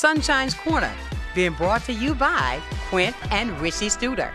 Sunshine's Corner, being brought to you by Quint and Richie Studer.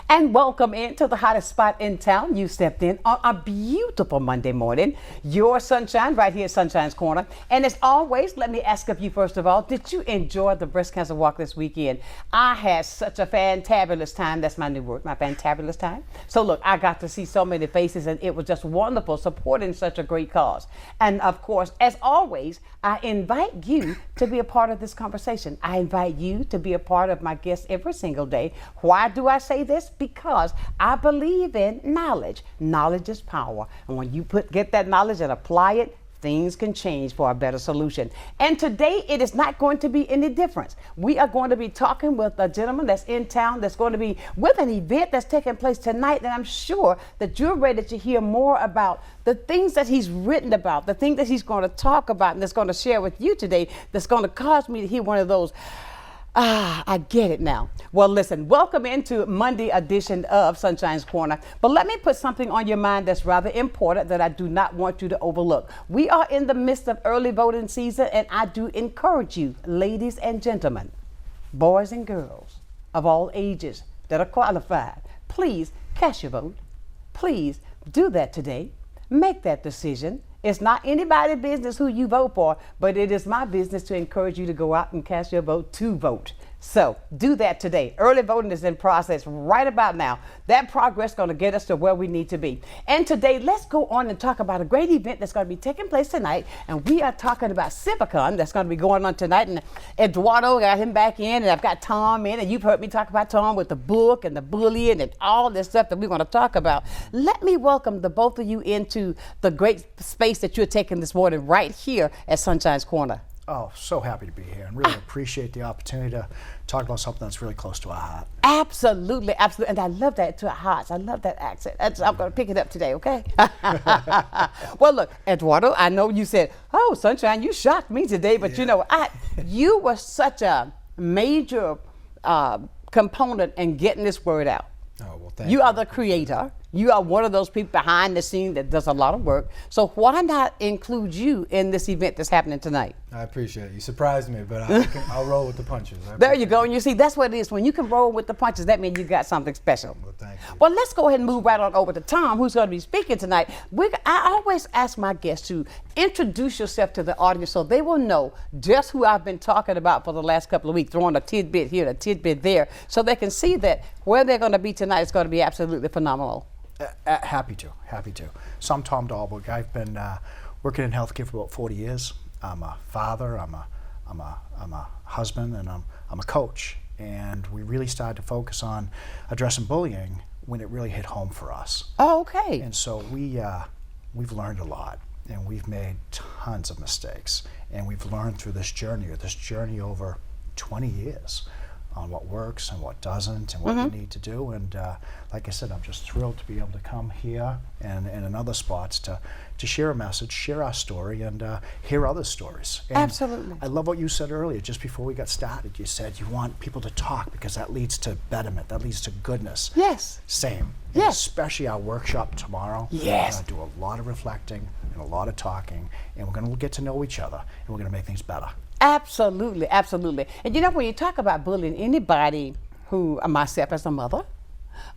And welcome into the hottest spot in town. You stepped in on a beautiful Monday morning. Your Sunshine right here at Sunshine's Corner. And as always, let me ask of you first of all, did you enjoy the breast cancer walk this weekend? I had such a fantabulous time. That's my new word, my fantabulous time. So look, I got to see so many faces and it was just wonderful supporting such a great cause. And of course, as always, I invite you to be a part of this conversation. I invite you to be a part of my guests every single day. Why do I say this? Because I believe in knowledge. Knowledge is power. And when you get that knowledge and apply it, things can change for a better solution. And today it is not going to be any different. We are going to be talking with a gentleman that's in town that's going to be with an event that's taking place tonight. And I'm sure that you're ready to hear more about the things that he's written about, the things that he's going to talk about and that's going to share with you today that's going to cause me to hear one of those, I get it now. Well, listen, welcome into Monday edition of Sunshine's Corner. But let me put something on your mind that's rather important that I do not want you to overlook. We are in the midst of early voting season, and I do encourage you, ladies and gentlemen, boys and girls of all ages that are qualified, please cast your vote. Please do that today. Make that decision. It's not anybody's business who you vote for, but it is my business to encourage you to go out and cast your vote to vote. So do that today. Early voting is in process right about now. That progress is going to get us to where we need to be. And today, let's go on and talk about a great event that's going to be taking place tonight. And we are talking about CIVICCOM that's going to be going on tonight. And Eduardo got him back in, and I've got Tom in. And you've heard me talk about Tom with the book and the bullying and all this stuff that we're going to talk about. Let me welcome the both of you into the great space that you're taking this morning right here at Sunshine's Corner. Oh, so happy to be here and really appreciate the opportunity to talk about something that's really close to our heart. Absolutely, absolutely. And I love that, to our hearts. I love that accent. I'm going to pick it up today, okay? Well, look, Eduardo, I know you said, oh, Sunshine, you shocked me today. But, you know, you were such a major component in getting this word out. Oh, well, thank you. You are the creator. You are one of those people behind the scene that does a lot of work. So why not include you in this event that's happening tonight? I appreciate it. You surprised me, but I'll roll with the punches. There you go. And you see, that's what it is. When you can roll with the punches, that means you got something special. Well, thank you. Well, let's go ahead and move right on over to Tom, who's going to be speaking tonight. I always ask my guests to introduce yourself to the audience so they will know just who I've been talking about for the last couple of weeks, throwing a tidbit here, a tidbit there, so they can see that where they're going to be tonight is going to be absolutely phenomenal. Happy to. So I'm Tom Dahlborg. I've been working in healthcare for about 40 years. I'm a father, I'm a husband, and I'm a coach. And we really started to focus on addressing bullying when it really hit home for us. Oh, okay. And so we've learned a lot, and we've made tons of mistakes. And we've learned through this journey over 20 years on what works and what doesn't and what you need to do. And like I said, I'm just thrilled to be able to come here and in other spots to share a message, share our story, and hear other stories. And absolutely. I love what you said earlier, just before we got started. You said you want people to talk because that leads to betterment, that leads to goodness. Yes. Same. Yes. And especially our workshop tomorrow. Yes. We're going to do a lot of reflecting and a lot of talking, and we're going to get to know each other, and we're going to make things better. Absolutely, absolutely. And you know, when you talk about bullying, anybody who, myself as a mother,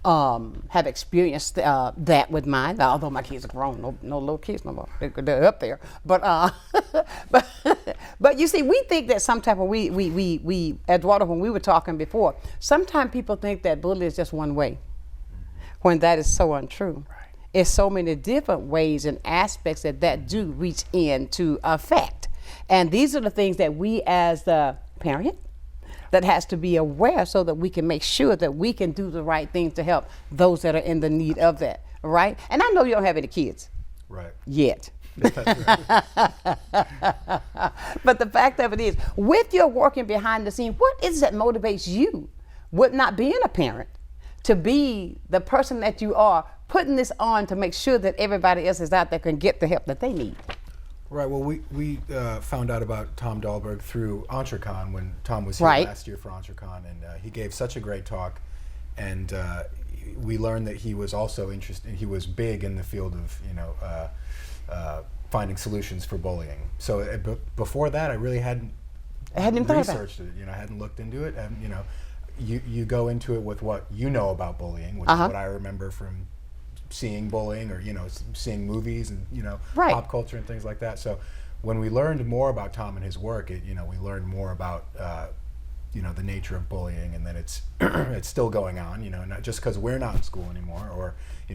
have experienced that with mine. Although my kids are grown, no little kids no more. They're up there. But but you see, we think that sometimes when we Eduardo, when we were talking before, sometimes people think that bullying is just one way, when that is so untrue. Right. It's so many different ways and aspects that do reach in to affect. And these are the things that we as the parent that has to be aware so that we can make sure that we can do the right things to help those that are in the need of that, right? And I know you don't have any kids. Right. Yet. That's right. But the fact of it is, with your working behind the scene, what is that motivates you, with not being a parent, to be the person that you are, putting this on to make sure that everybody else is out there can get the help that they need? Right. Well, we found out about Tom Dahlborg through EntreCon when Tom was here last year for EntreCon, and he gave such a great talk. And we learned that he was also interested. He was big in the field of finding solutions for bullying. So before that, I really hadn't I hadn't even thought about it. researched it. I hadn't looked into it, and you go into it with what you know about bullying, which is what I remember from seeing bullying, or seeing movies and pop culture and things like that. So when we learned more about Tom and his work, we learned more about the nature of bullying, and that it's it's still going on. Not just because we're not in school anymore, or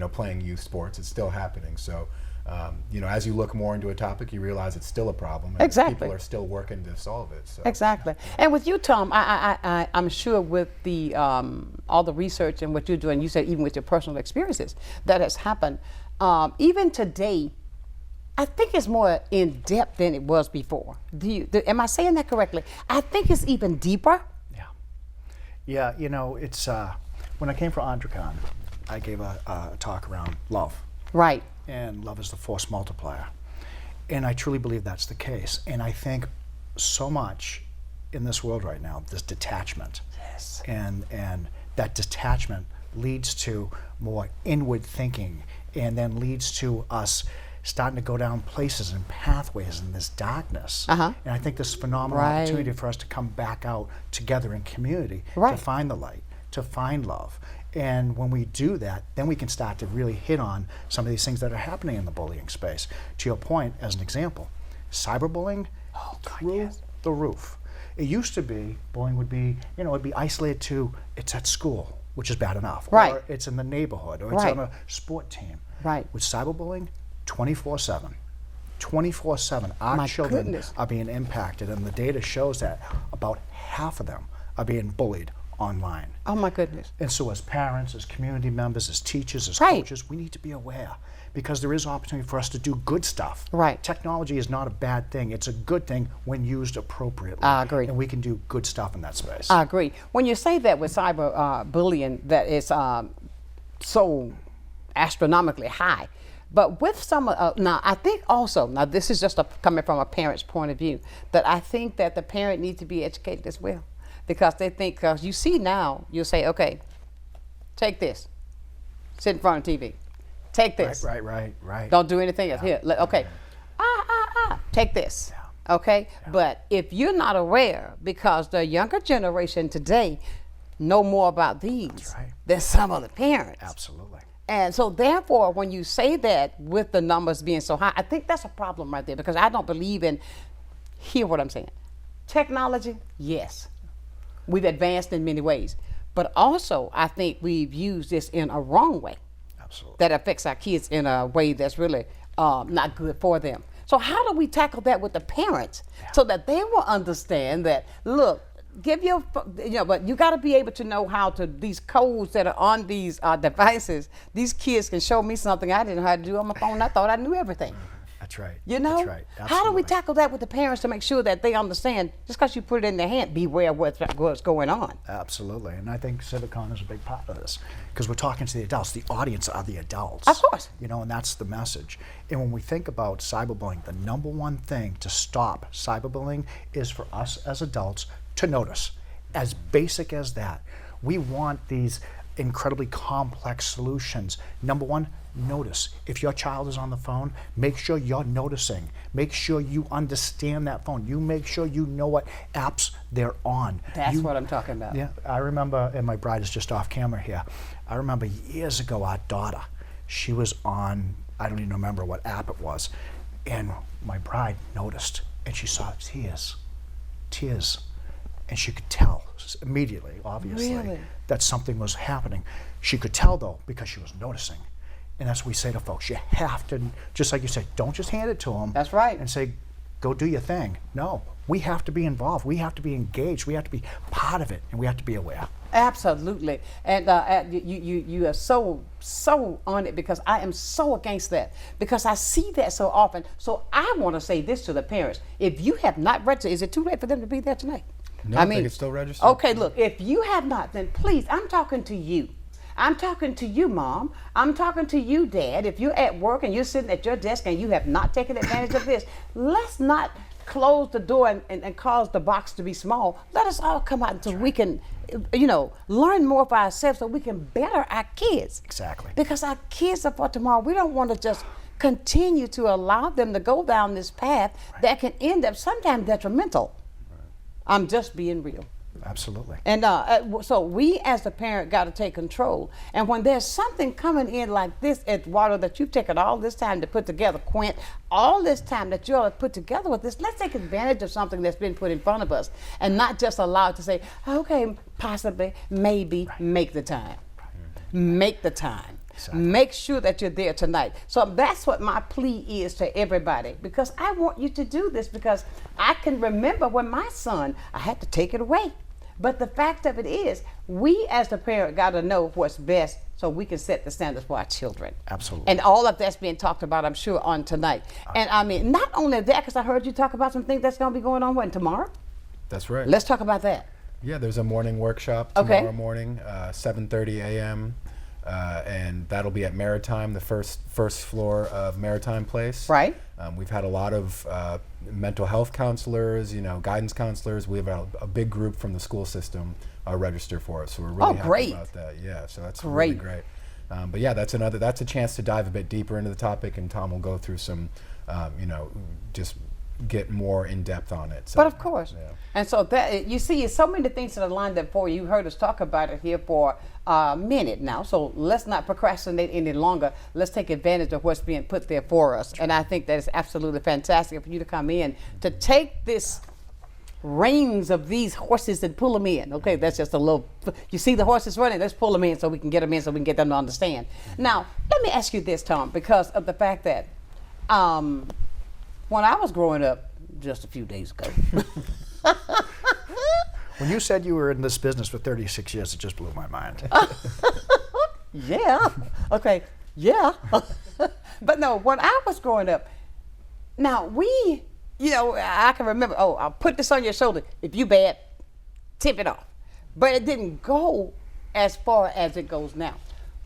playing youth sports, it's still happening. So as you look more into a topic, you realize it's still a problem, and Exactly. people are still working to solve it. So. Exactly. And with you, Tom, I'm sure with the all the research and what you're doing, you said even with your personal experiences that has happened, even today, I think it's more in depth than it was before. Am I saying that correctly? I think it's even deeper. Yeah, it's when I came from Andricon, I gave a talk around love. Right. And love is the force multiplier. And I truly believe that's the case. And I think so much in this world right now, this detachment. Yes. And that detachment leads to more inward thinking, and then leads to us starting to go down places and pathways in this darkness. And I think this phenomenal opportunity for us to come back out together in community to find the light, to find love. And when we do that, then we can start to really hit on some of these things that are happening in the bullying space. To your point, as an example, cyberbullying through the roof. It used to be, bullying would be, it'd be isolated to, it's at school, which is bad enough. Or it's in the neighborhood, or it's on a sport team. With cyberbullying, 24/7. 24/7. Our children are being impacted, and the data shows that about half of them are being bullied online. Oh my goodness. And so as parents, as community members, as teachers, as coaches, we need to be aware, because there is opportunity for us to do good stuff. Technology is not a bad thing. It's a good thing when used appropriately. I agree. And we can do good stuff in that space. I agree. When you say that with cyber bullying, that is so astronomically high, but with some, now I think also, now this is just coming from a parent's point of view, that I think that the parent needs to be educated as well. Because they think, because you see now, you'll say, okay, take this, sit in front of TV, take this. Right. Don't do anything else. Here, okay, take this, okay? But if you're not aware, because the younger generation today know more about these than some of the parents. Absolutely. And so therefore, when you say that with the numbers being so high, I think that's a problem right there, because I don't believe in, hear what I'm saying, technology, yes. We've advanced in many ways, but also I think we've used this in a wrong way. Absolutely. That affects our kids in a way that's really not good for them. So how do we tackle that with the parents so that they will understand that, look, but you got to be able to know how to, these codes that are on these devices, these kids can show me something I didn't know how to do on my phone. I thought I knew everything. That's right. That's right. How do we tackle that with the parents to make sure that they understand, just because you put it in their hand, beware what's going on? Absolutely. And I think CIVICCOM is a big part of this, because we're talking to the adults. The audience are the adults. Of course. And that's the message. And when we think about cyberbullying, the number one thing to stop cyberbullying is for us as adults to notice. As basic as that. We want these incredibly complex solutions. Number one, notice. If your child is on the phone, make sure you're noticing. Make sure you understand that phone. You make sure you know what apps they're on. That's what I'm talking about. Yeah, I remember, and my bride is just off camera here, I remember years ago our daughter, she was on, I don't even remember what app it was, and my bride noticed, and she saw tears. And she could tell immediately, obviously, that something was happening. She could tell, though, because she was noticing. And that's what we say to folks. You have to, just like you said, don't just hand it to them. That's right. And say, go do your thing. No, we have to be involved. We have to be engaged. We have to be part of it, and we have to be aware. Absolutely. And you are so on it, because I am so against that, because I see that so often. So I want to say this to the parents. If you have not registered, is it too late for them to be there tonight? No, I think it's still registered. Okay, look, if you have not, then please, I'm talking to you. I'm talking to you, Mom. I'm talking to you, Dad. If you're at work and you're sitting at your desk and you have not taken advantage of this, let's not close the door and cause the box to be small. Let us all come out until we can, learn more for ourselves, so we can better our kids. Exactly. Because our kids are for tomorrow. We don't want to just continue to allow them to go down this path that can end up sometimes detrimental. I'm just being real. Absolutely. And so we as the parent got to take control. And when there's something coming in like this, Eduardo, that you've taken all this time to put together, Quint, all this time that you all have put together with this, let's take advantage of something that's been put in front of us and not just allow it to say, okay, possibly, maybe, make the time. Make the time. Exactly. Make sure that you're there tonight. So that's what my plea is to everybody, because I want you to do this, because I can remember when my son, I had to take it away. But the fact of it is, we as the parent got to know what's best so we can set the standards for our children. Absolutely. And all of that's being talked about, I'm sure, on tonight. And I mean, not only that, because I heard you talk about some things that's going to be going on, when, tomorrow? That's right. Let's talk about that. Yeah, there's a morning workshop tomorrow morning, 7:30 a.m. And that'll be at Maritime, the first floor of Maritime Place. Right. We've had a lot of mental health counselors, guidance counselors. We have a big group from the school system register for us, so we're really happy about that. Yeah, so that's really great. But yeah, that's a chance to dive a bit deeper into the topic, and Tom will go through some, just get more in depth on it. So, but of course, and so that you see, so many things that are lined up for you. You heard us talk about it here for a minute now. So let's not procrastinate any longer. Let's take advantage of what's being put there for us. And I think that is absolutely fantastic for you to come in to take this reins of these horses and pull them in. Okay, that's just a little. You see the horses running. Let's pull them in so we can get them in, so we can get them to understand. Now, let me ask you this, Tom, because of the fact that. When I was growing up, just a few days ago. When you said you were in this business for 36 years, it just blew my mind. Yeah. Okay. Yeah. But no, when I was growing up, now I can remember, I'll put this on your shoulder. If you bad, tip it off. But it didn't go as far as it goes now.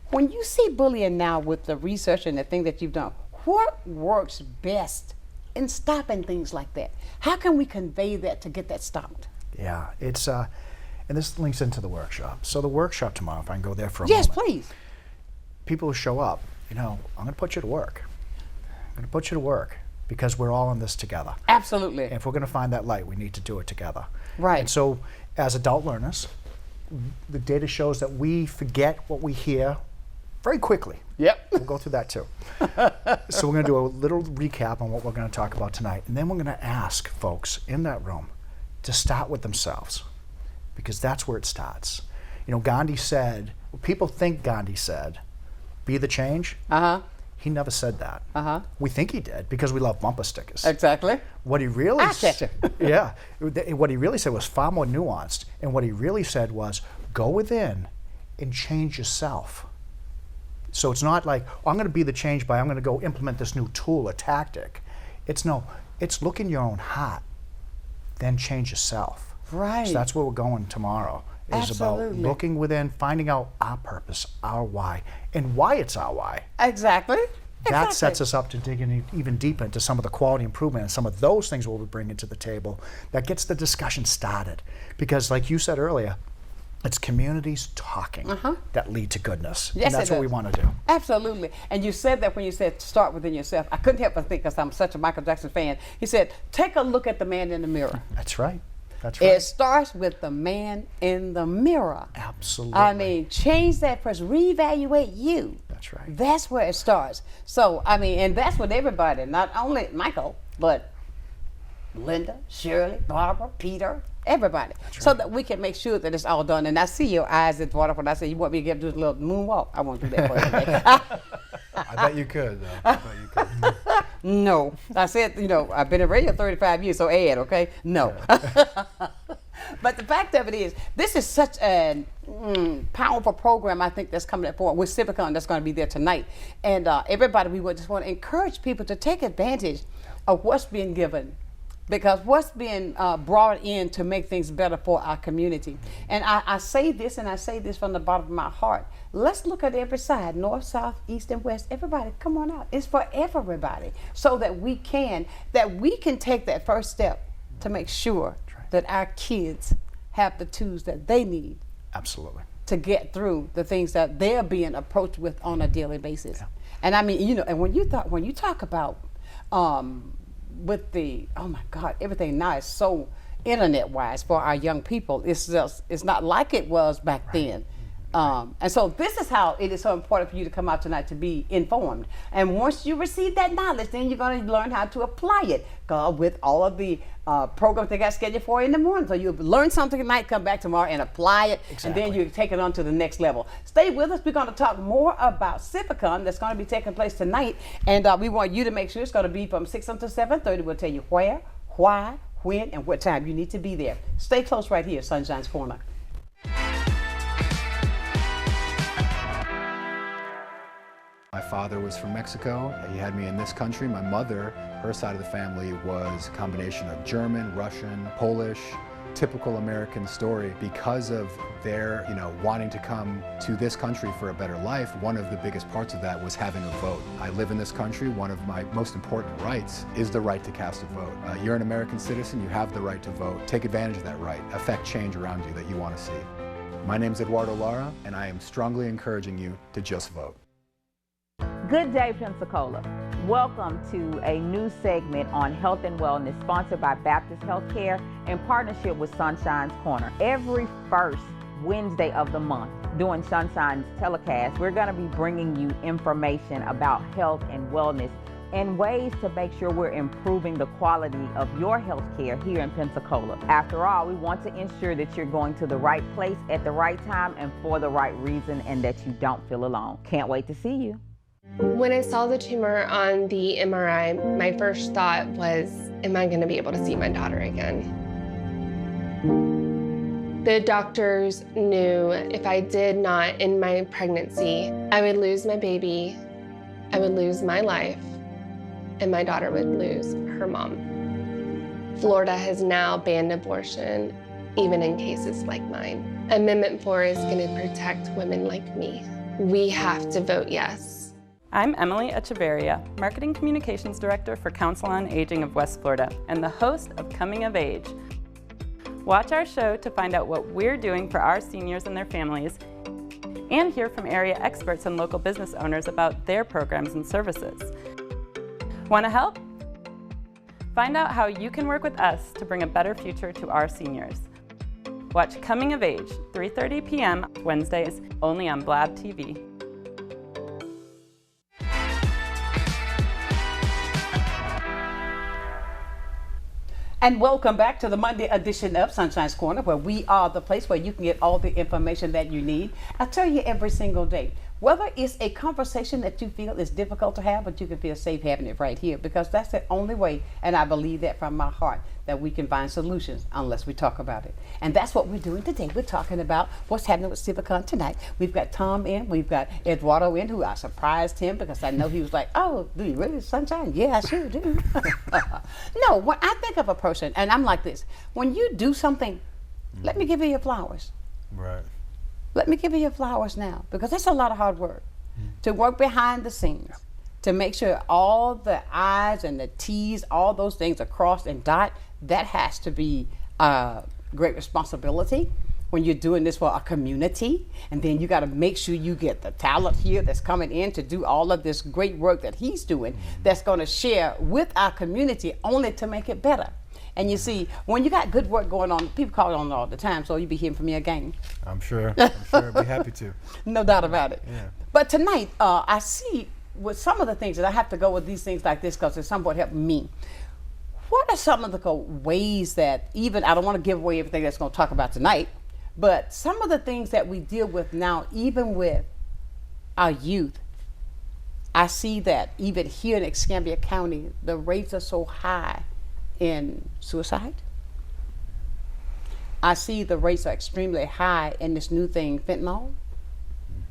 When you see bullying now with the research and the thing that you've done, what works best in stopping things like that? How can we convey that to get that stopped? Yeah, it's and this links into the workshop. So the workshop tomorrow, if I can go there for a moment. Yes, please. People who show up, I'm going to put you to work. I'm going to put you to work because we're all in this together. Absolutely. And if we're going to find that light, we need to do it together. Right. And so as adult learners, the data shows that we forget what we hear very quickly. Yep. We'll go through that too. So we're going to do a little recap on what we're going to talk about tonight. And then we're going to ask folks in that room to start with themselves, because that's where it starts. Gandhi said, people think Gandhi said, be the change. Uh-huh. He never said that. Uh-huh. We think he did because we love bumper stickers. Exactly. What he really said, yeah, what he really said was far more nuanced. And what he really said was, go within and change yourself. So it's not like, I'm going to be the change I'm going to go implement this new tool or tactic. It's look in your own heart, then change yourself. Right. So that's where we're going tomorrow. Is Absolutely. About looking within, finding out our purpose, our why, and why it's our why. Exactly. That sets us up to dig in even deeper into some of the quality improvement and some of those things we'll be bringing to the table. That gets the discussion started. Because like you said earlier, it's communities talking that lead to goodness. Yes, and that's what we want to do. Absolutely. And you said that when you said start within yourself. I couldn't help but think, because I'm such a Michael Jackson fan. He said, take a look at the man in the mirror. That's right. That's right. It starts with the man in the mirror. Absolutely. I mean, change that person, reevaluate you. That's right. That's where it starts. So, and that's with everybody, not only Michael, but Linda, Shirley, Barbara, Peter, everybody. Right. So that we can make sure that it's all done. And I see your eyes at water when I say you want me to do a little moonwalk. I won't do that for you today. I bet you could, though. I bet you could. No. I said, I've been in radio 35 years, so Ed, okay? No. Yeah. But the fact of it is, this is such a powerful program, I think, that's coming forward with CIVICCOM that's going to be there tonight. And everybody, we would just want to encourage people to take advantage of what's being given, because what's being brought in to make things better for our community. And I say this, and I say this from the bottom of my heart. Let's look at every side, north, south, east, and west. Everybody, come on out. It's for everybody, so that we can take that first step to make sure that our kids have the tools that they need. Absolutely. To get through the things that they're being approached with on a daily basis. Yeah. And and when you talk about with the, oh my God, everything now is so internet-wise for our young people. It's not like it was back then. And so this is how it is so important for you to come out tonight to be informed. And once you receive that knowledge, then you're going to learn how to apply it with all of the programs they got scheduled for in the morning. So you learn something tonight, come back tomorrow and apply it, and then you take it on to the next level. Stay with us. We're going to talk more about CIVICCOM that's going to be taking place tonight. And we want you to make sure it's going to be from 6 until 7:30. We'll tell you where, why, when, and what time you need to be there. Stay close right here, Sunshine's Corner. My father was from Mexico. He had me in this country. My mother, her side of the family was a combination of German, Russian, Polish, typical American story. Because of their, wanting to come to this country for a better life, one of the biggest parts of that was having a vote. I live in this country. One of my most important rights is the right to cast a vote. You're an American citizen. You have the right to vote. Take advantage of that right. Affect change around you that you want to see. My name's Eduardo Lara, and I am strongly encouraging you to just vote. Good day, Pensacola. Welcome to a new segment on health and wellness sponsored by Baptist Healthcare in partnership with Sunshine's Corner. Every first Wednesday of the month during Sunshine's telecast, we're going to be bringing you information about health and wellness and ways to make sure we're improving the quality of your health care here in Pensacola. After all, we want to ensure that you're going to the right place at the right time and for the right reason, and that you don't feel alone. Can't wait to see you. When I saw the tumor on the MRI, my first thought was, am I going to be able to see my daughter again? The doctors knew if I did not end my pregnancy, I would lose my baby, I would lose my life, and my daughter would lose her mom. Florida has now banned abortion, even in cases like mine. Amendment 4 is going to protect women like me. We have to vote yes. I'm Emily Echeverria, Marketing Communications Director for Council on Aging of West Florida and the host of Coming of Age. Watch our show to find out what we're doing for our seniors and their families, and hear from area experts and local business owners about their programs and services. Want to help? Find out how you can work with us to bring a better future to our seniors. Watch Coming of Age, 3:30 p.m. Wednesdays, only on Blab TV. And welcome back to the Monday edition of Sunshine's Corner, where we are the place where you can get all the information that you need. I tell you every single day, whether it's a conversation that you feel is difficult to have, but you can feel safe having it right here, because that's the only way, and I believe that from my heart, that we can find solutions unless we talk about it. And that's what we're doing today. We're talking about what's happening with CIVICCOM tonight. We've got Tom in, we've got Eduardo in, who I surprised him because I know he was like, oh, do you really, Sunshine? Yeah, I sure do. No, when I think of a person, and I'm like this, when you do something, let me give you your flowers. Right. Let me give you your flowers now, because that's a lot of hard work. To work behind the scenes, to make sure all the I's and the T's, all those things are crossed and dotted. That has to be a great responsibility when you're doing this for a community. And then you got to make sure you get the talent here that's coming in to do all of this great work that he's doing, that's going to share with our community only to make it better. And you see, when you got good work going on, people call it on all the time, so you'll be hearing from me again. I'm sure. I'd be happy to. No doubt about it. Yeah. But tonight, I see with some of the things that I have to go with these things like this because it's somewhat helping me. What are some of the ways that, even, I don't want to give away everything that's going to talk about tonight, but some of the things that we deal with now, even with our youth, I see that even here in Escambia County, the rates are so high in suicide. I see the rates are extremely high in this new thing, fentanyl.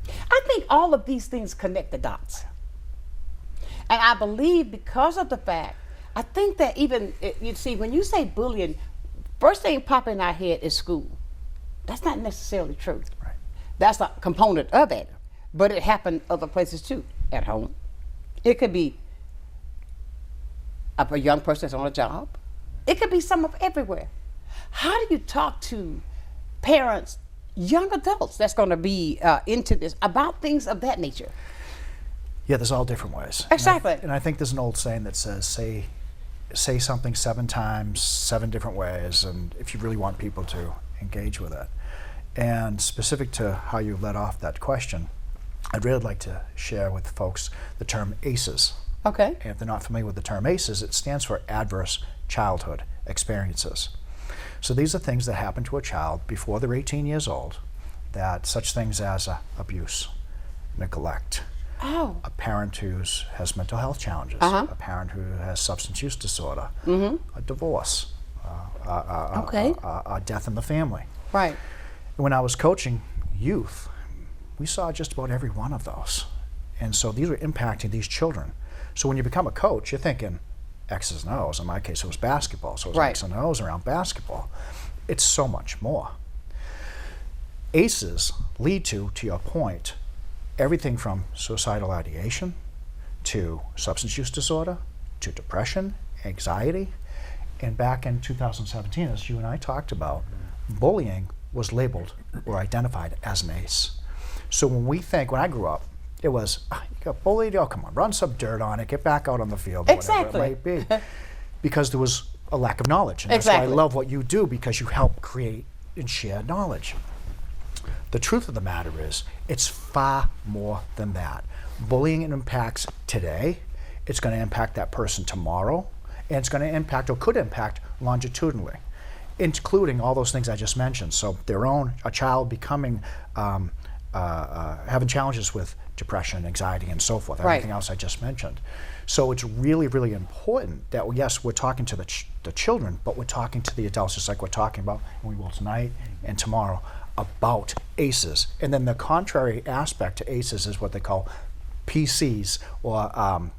I think all of these things connect the dots. And I believe because of the fact, I think that even, you see, when you say bullying, first thing popping in our head is school. That's not necessarily true. Right. That's a component of it, but it happened other places too, at home. It could be a young person that's on a job. It could be some of everywhere. How do you talk to parents, young adults that's going to be into this, about things of that nature? Yeah, there's all different ways. Exactly. And I think there's an old saying that says, say say something 7 times, 7 different ways, and if you really want people to engage with it. And specific to how you led off that question, I'd really like to share with folks the term ACEs. Okay. And if they're not familiar with the term ACEs, it stands for Adverse Childhood Experiences. So these are things that happen to a child before they're 18 years old, that such things as abuse, neglect, a parent who has mental health challenges, a parent who has substance use disorder, a divorce, a death in the family. Right. When I was coaching youth, we saw just about every one of those. And so these were impacting these children. So when you become a coach, you're thinking X's and O's. In my case, it was basketball, so it was X and O's around basketball. It's so much more. ACEs lead to your point, everything from suicidal ideation to substance use disorder to depression, anxiety. And back in 2017, as you and I talked about, bullying was labeled or identified as an ACE. So when I grew up, it was, you got bullied, oh come on, run some dirt on it, get back out on the field, or whatever it might be. Because there was a lack of knowledge. And that's why I love what you do, because you help create and share knowledge. The truth of the matter is, it's far more than that. Bullying impacts today, it's going to impact that person tomorrow, and it's going to impact or could impact longitudinally, including all those things I just mentioned. So a child becoming, having challenges with depression, anxiety, and so forth, everything else I just mentioned. So it's really, really important that, yes, we're talking to the children, but we're talking to the adults, just like we're talking about, and we will tonight and tomorrow, about ACEs. And then the contrary aspect to ACEs is what they call PCs, or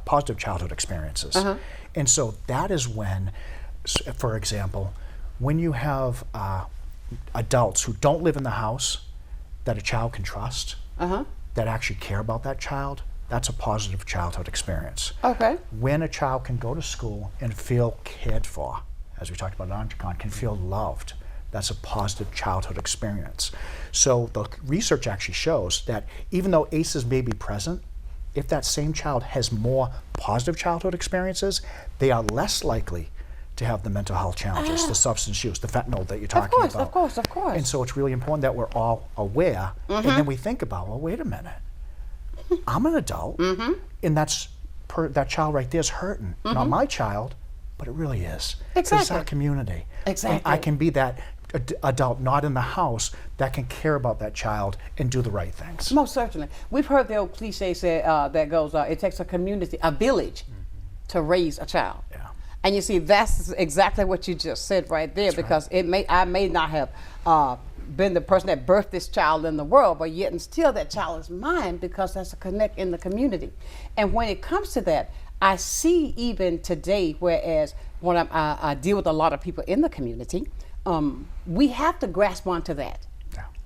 positive childhood experiences. And so that is when, for example, when you have adults who don't live in the house that a child can trust, that actually care about that child, that's a positive childhood experience. Okay. When a child can go to school and feel cared for, as we talked about at Entrecon, can feel loved, that's a positive childhood experience. So the research actually shows that even though ACEs may be present, if that same child has more positive childhood experiences, they are less likely to have the mental health challenges, the substance use, the fentanyl that you're talking about. Of course. And so it's really important that we're all aware, and then we think about, well, wait a minute, I'm an adult, and that child right there is hurting. Not my child, but it really is. Exactly. It's our community. Exactly. And I can be that adult, not in the house, that can care about that child and do the right things. Most certainly. We've heard the old cliche that goes, it takes a community, a village, to raise a child. Yeah. And you see, that's exactly what you just said right there, because I may not have been the person that birthed this child in the world, but yet and still that child is mine, because that's a connect in the community. And when it comes to that, I see even today, whereas when I deal with a lot of people in the community, we have to grasp onto that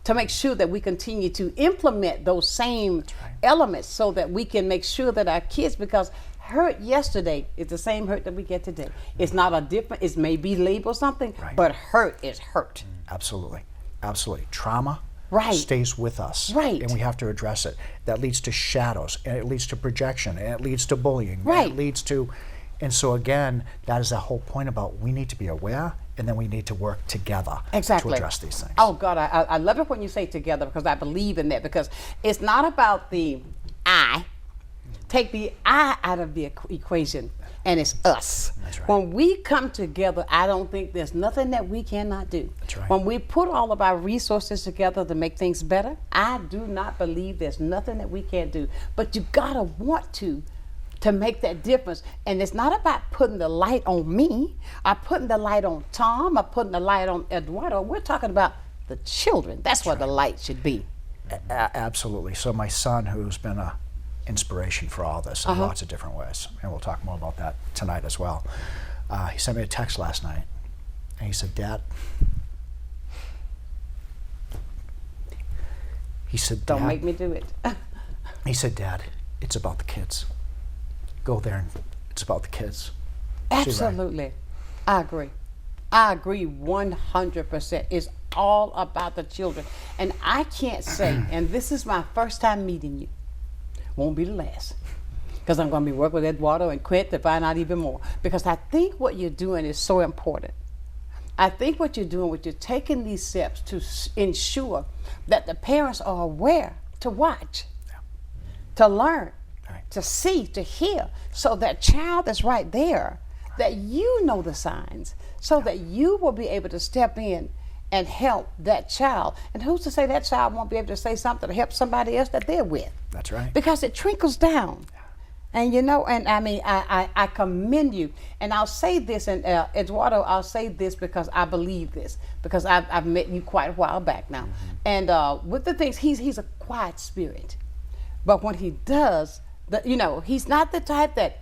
to make sure that we continue to implement those same elements, so that we can make sure that our kids, because hurt yesterday is the same hurt that we get today. It's not a different, it may be labeled something, but hurt is hurt. Absolutely. Trauma stays with us. And we have to address it. That leads to shadows, and it leads to projection, and it leads to bullying. And it leads to, and so again, that is the whole point about, we need to be aware, and then we need to work together to address these things. Oh God, I love it when you say together, because I believe in that, because it's not about the I. Take the I out of the equation, and it's us. That's right. When we come together, I don't think there's nothing that we cannot do. That's right. When we put all of our resources together to make things better, I do not believe there's nothing that we can't do. But you gotta want to make that difference. And it's not about putting the light on me, or putting the light on Tom, or putting the light on Eduardo. We're talking about the children. That's where the light should be. Absolutely. So my son, who's been a inspiration for all this in lots of different ways, and we'll talk more about that tonight as well. He sent me a text last night, and he said, Dad, don't make me do it. He said, Dad, it's about the kids. Go there, and it's about the kids. Absolutely. I agree 100%. It's all about the children. And I can't say, and this is my first time meeting you, won't be the last, because I'm going to be working with Eduardo and Quint to find out even more. Because I think what you're doing is so important. I think what you're doing, you're taking these steps to ensure that the parents are aware to watch, to learn, to see, to hear, so that child is right there, that you know the signs, so that you will be able to step in and help that child. And who's to say that child won't be able to say something to help somebody else that they're with? That's right. Because it trickles down. And you know, and I mean, I commend you. And I'll say this, and Eduardo, I'll say this because I believe this, because I've met you quite a while back now. And with the things, he's a quiet spirit. But when he does, you know, he's not the type that,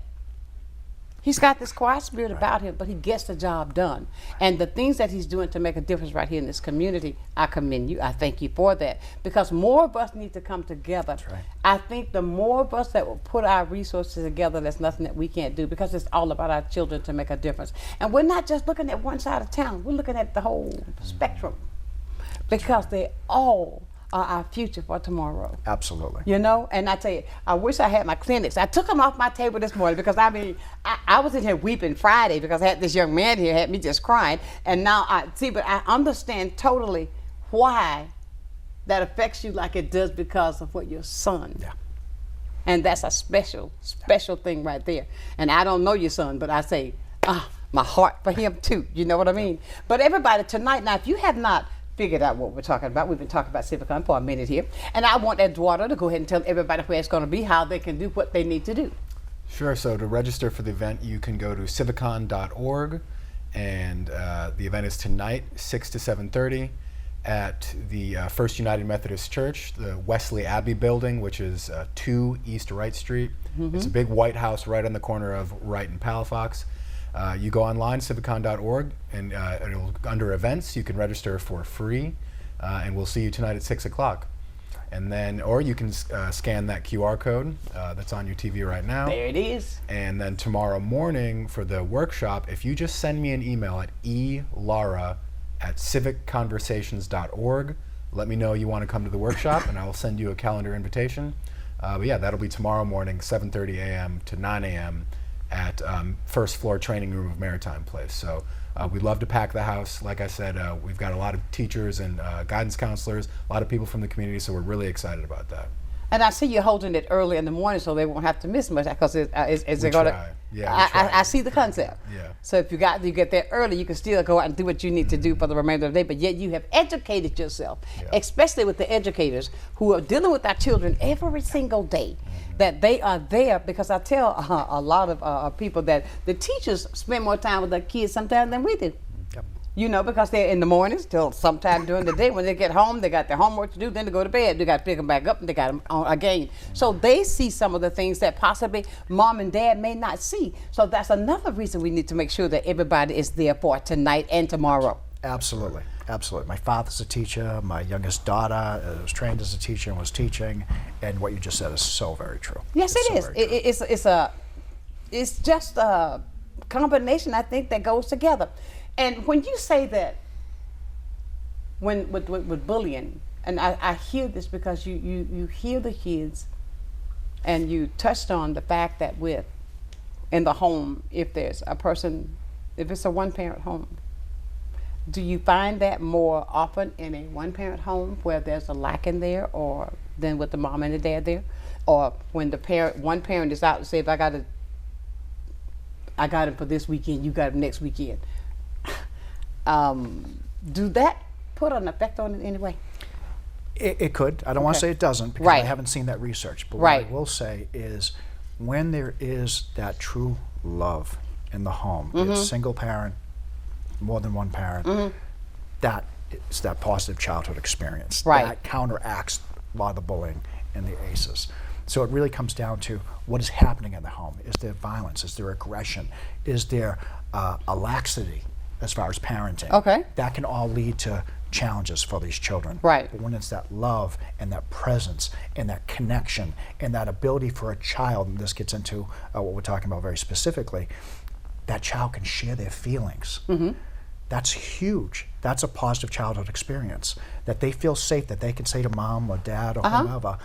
he's got this quiet spirit about him, but he gets the job done. And the things that he's doing to make a difference right here in this community, I commend you. I thank you for that. Because more of us need to come together. That's right. I think the more of us that will put our resources together, there's nothing that we can't do, because it's all about our children to make a difference. And we're not just looking at one side of town. We're looking at the whole spectrum, because they all are our future for tomorrow. Absolutely. You know, and I tell you, I wish I had my clinics. I took them off my table this morning because I mean, I was in here weeping Friday because I had this young man here had me just crying. And now but I understand totally why that affects you like it does, because of what your son. Yeah. And that's a special thing right there. And I don't know your son, but I say, my heart for him too. You know what I mean? But everybody tonight, now if you have not figured out what we're talking about, we've been talking about CIVICCOM for a minute here, and I want Eduardo to go ahead and tell everybody where it's going to be, how they can do what they need to do. Sure. So to register for the event, you can go to civiccon.org, and the event is tonight, 6 to 7:30, at the First United Methodist Church, the Wesley Abbey building, which is 2 East Wright Street. It's a big white house right on the corner of Wright and Palafox. You go online, civiccon.org, and under events, you can register for free, and we'll see you tonight at 6 o'clock. And then, or you can scan that QR code that's on your TV right now. There it is. And then tomorrow morning for the workshop, if you just send me an email at elara@civicconversations.org, let me know you want to come to the workshop, and I will send you a calendar invitation. But yeah, that'll be tomorrow morning, 7:30 a.m. to 9 a.m. at first floor training room of Maritime Place. So we'd love to pack the house. Like I said, we've got a lot of teachers and guidance counselors, a lot of people from the community, so we're really excited about that. And I see you're holding it early in the morning so they won't have to miss much, because they're going to. Yeah, I see the concept. Yeah. So if you get there early, you can still go out and do what you need to do for the remainder of the day. But yet you have educated yourself, especially with the educators who are dealing with our children every single day. That they are there, because I tell a lot of people that the teachers spend more time with their kids sometimes than we do. You know, because they're in the mornings till sometime during the day. When they get home, they got their homework to do, then they go to bed. They got to pick them back up, and they got them on again. So they see some of the things that possibly mom and dad may not see. So that's another reason we need to make sure that everybody is there for tonight and tomorrow. Absolutely. Absolutely. My father's a teacher. My youngest daughter was trained as a teacher and was teaching. And what you just said is so very true. Yes, it is. It's just a combination, I think, that goes together. And when you say that, with bullying, and I hear this because you hear the kids, and you touched on the fact that in the home, if there's a person, if it's a one-parent home, do you find that more often in a one-parent home where there's a lack in there, or than with the mom and the dad there, or when one parent is out and say, if I got him for this weekend, you got him next weekend. Do that put an effect on it anyway? It could. I don't want to say it doesn't, because I haven't seen that research. But what I will say is, when there is that true love in the home, it's single parent, more than one parent, that is that positive childhood experience. That counteracts a lot of the bullying and the ACEs. So it really comes down to what is happening in the home. Is there violence? Is there aggression? Is there a laxity as far as parenting? Okay. That can all lead to challenges for these children. Right. But when it's that love and that presence and that connection and that ability for a child, and this gets into what we're talking about very specifically, that child can share their feelings. That's huge. That's a positive childhood experience. That they feel safe, that they can say to mom or dad or whomever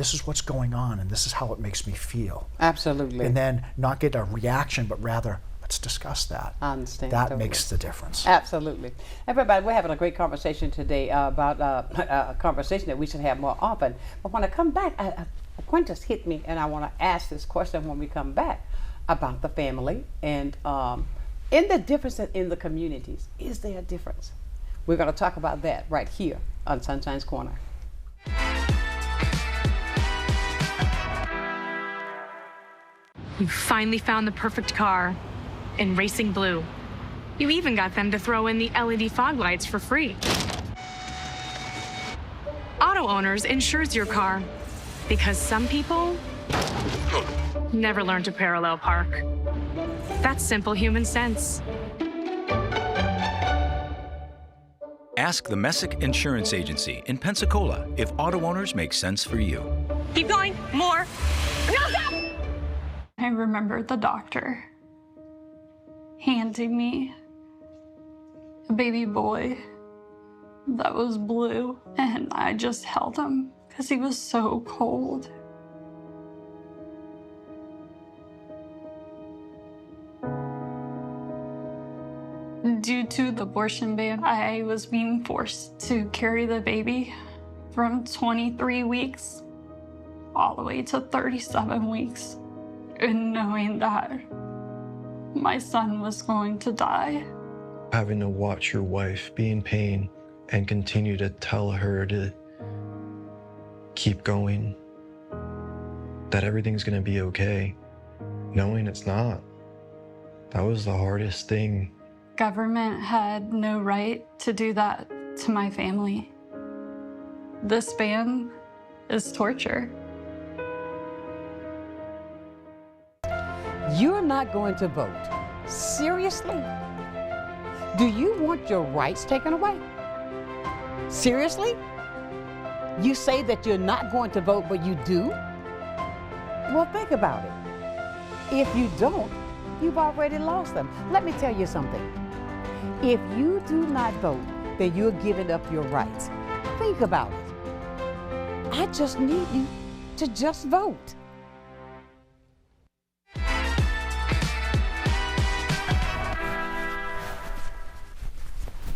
this is what's going on and this is how it makes me feel. Absolutely. And then not get a reaction, but rather, let's discuss that. I understand. That totally. makes the difference. Absolutely. Everybody, we're having a great conversation today about a conversation that we should have more often. But when I come back, a point just hit me, and I want to ask this question when we come back about the family and in the difference in the communities. Is there a difference? We're going to talk about that right here on Sonshine's Corner. You finally found the perfect car in racing blue. You even got them to throw in the LED fog lights for free. Auto Owners insures your car because some people never learn to parallel park. That's simple human sense. Ask the Messick Insurance Agency in Pensacola if auto owners make sense for you. Keep going, more. No, stop! I remember the doctor handing me a baby boy that was blue, and I just held him because he was so cold. Due to the abortion ban, I was being forced to carry the baby from 23 weeks all the way to 37 weeks. And knowing that my son was going to die. Having to watch your wife be in pain and continue to tell her to keep going, that everything's gonna be okay, knowing it's not. That was the hardest thing. Government had no right to do that to my family. This ban is torture. You're not going to vote. Seriously? Do you want your rights taken away? Seriously? You say that you're not going to vote, but you do? Well, think about it. If you don't, you've already lost them. Let me tell you something. If you do not vote, then you're giving up your rights. Think about it. I just need you to just vote.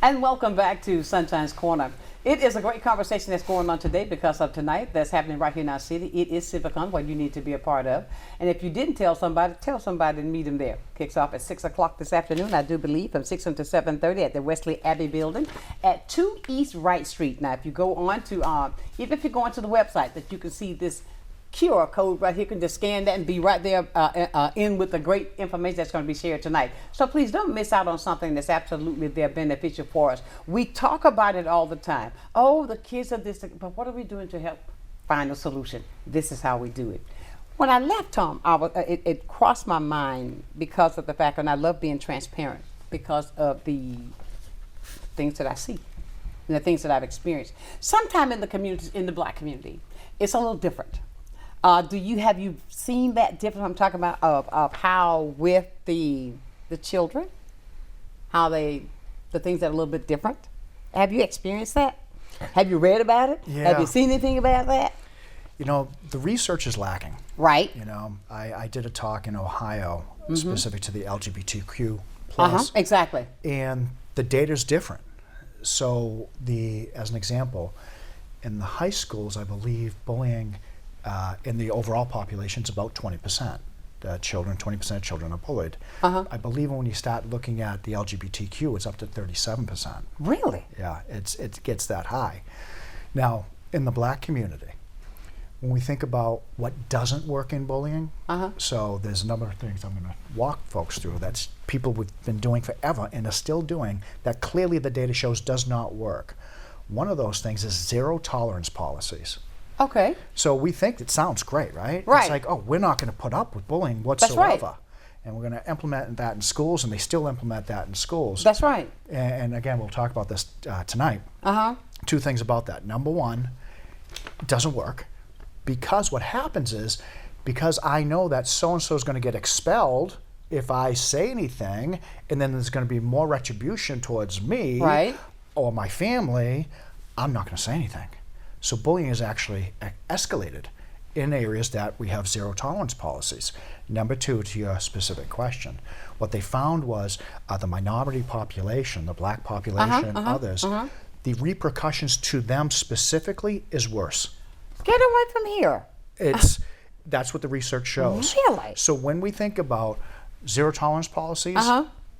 And welcome back to Sonshine's Corner. It is a great conversation that's going on today because of tonight that's happening right here in our city. It is CIVICCOM, what you need to be a part of. And if you didn't tell somebody and meet them there. Kicks off at 6 o'clock this afternoon, I do believe, from 6 until 7:30 at the Wesley Abbey Building at 2 East Wright Street. Now, if you go on to, even if you go onto the website, that you can see this QR code right here. You can just scan that and be right there in with the great information that's going to be shared tonight. So please don't miss out on something that's absolutely there beneficial for us. We talk about it all the time. Oh, the kids are this, but what are we doing to help find a solution? This is how we do it. When I left Tom, it crossed my mind because of the fact, and I love being transparent because of the things that I see and the things that I've experienced. Sometime in the community, in the Black community, it's a little different. Have you seen that difference I'm talking about of how with the children, how the things that are a little bit different? Have you experienced that? Have you read about it? Yeah. Have you seen anything about that? You know, the research is lacking. Right. You know, I did a talk in Ohio specific to the LGBTQ plus. Exactly. And the data is different. So as an example, in the high schools, I believe bullying in the overall population is about 20%. 20% of children are bullied. I believe when you start looking at the LGBTQ, it's up to 37%. Really? Yeah, it gets that high. Now, in the Black community, when we think about what doesn't work in bullying, so there's a number of things I'm going to walk folks through that's people we've been doing forever and are still doing that clearly the data shows does not work. One of those things is zero tolerance policies. Okay. So we think it sounds great, right? Right. It's like, oh, we're not going to put up with bullying whatsoever. That's right. And we're going to implement that in schools, and they still implement that in schools. That's right. And again, we'll talk about this tonight. Two things about that. Number one, it doesn't work because what happens is, because I know that so-and-so is going to get expelled if I say anything, and then there's going to be more retribution towards me or my family, I'm not going to say anything. So bullying is actually escalated. in areas that we have zero tolerance policies. Number two, to your specific question, what they found was the minority population, the black population and others, the repercussions to them specifically is worse. Get away from here. That's what the research shows. Really? So when we think about zero tolerance policies,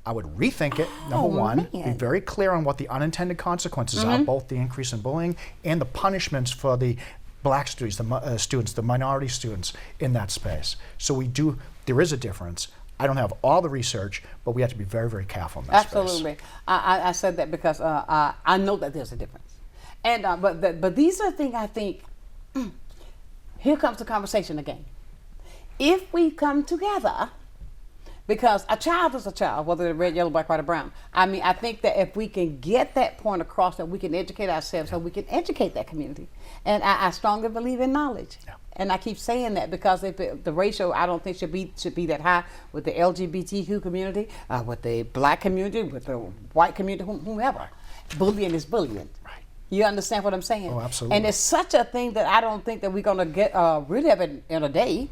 I would rethink it, number one, be very clear on what the unintended consequences are, both the increase in bullying and the punishments for the black students, the minority students in that space. So there is a difference. I don't have all the research, but we have to be very, very careful in that space. Absolutely. I said that because I know that there's a difference. And but these are things I think, here comes the conversation again. If we come together, because a child is a child, whether they're red, yellow, black, white, or brown. I mean, I think that if we can get that point across, that we can educate ourselves, so we can educate that community. And I strongly believe in knowledge. Yeah. And I keep saying that because if the ratio, I don't think should be that high with the LGBTQ community, with the black community, with the white community, whomever. Bullying is bullying. Right. You understand what I'm saying? Oh, absolutely. And it's such a thing that I don't think that we're going to get rid of it in a day.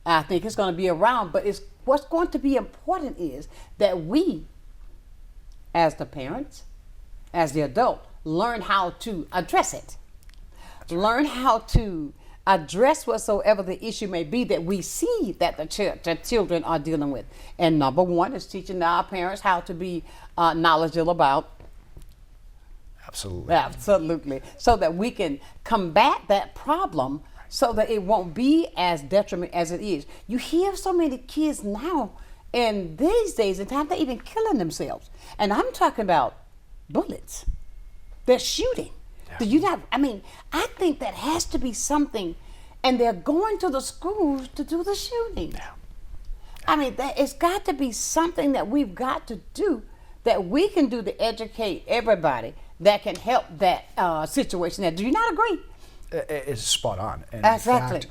I think it's going to be around, but what's going to be important is that we, as the parents, as the adult, learn how to address it. Learn how to address whatsoever the issue may be that we see that the children are dealing with. And number one is teaching our parents how to be knowledgeable about. Absolutely. Absolutely. So that we can combat that problem so that it won't be as detriment as it is. You hear so many kids now in these days and time, they're even killing themselves. And I'm talking about bullets. They're shooting. Yeah. Do you not? I mean, I think that has to be something, and they're going to the schools to do the shooting. Yeah. I mean, it's got to be something that we've got to do, that we can do to educate everybody that can help that situation. Now, do you not agree? It's spot on. And exactly. In fact,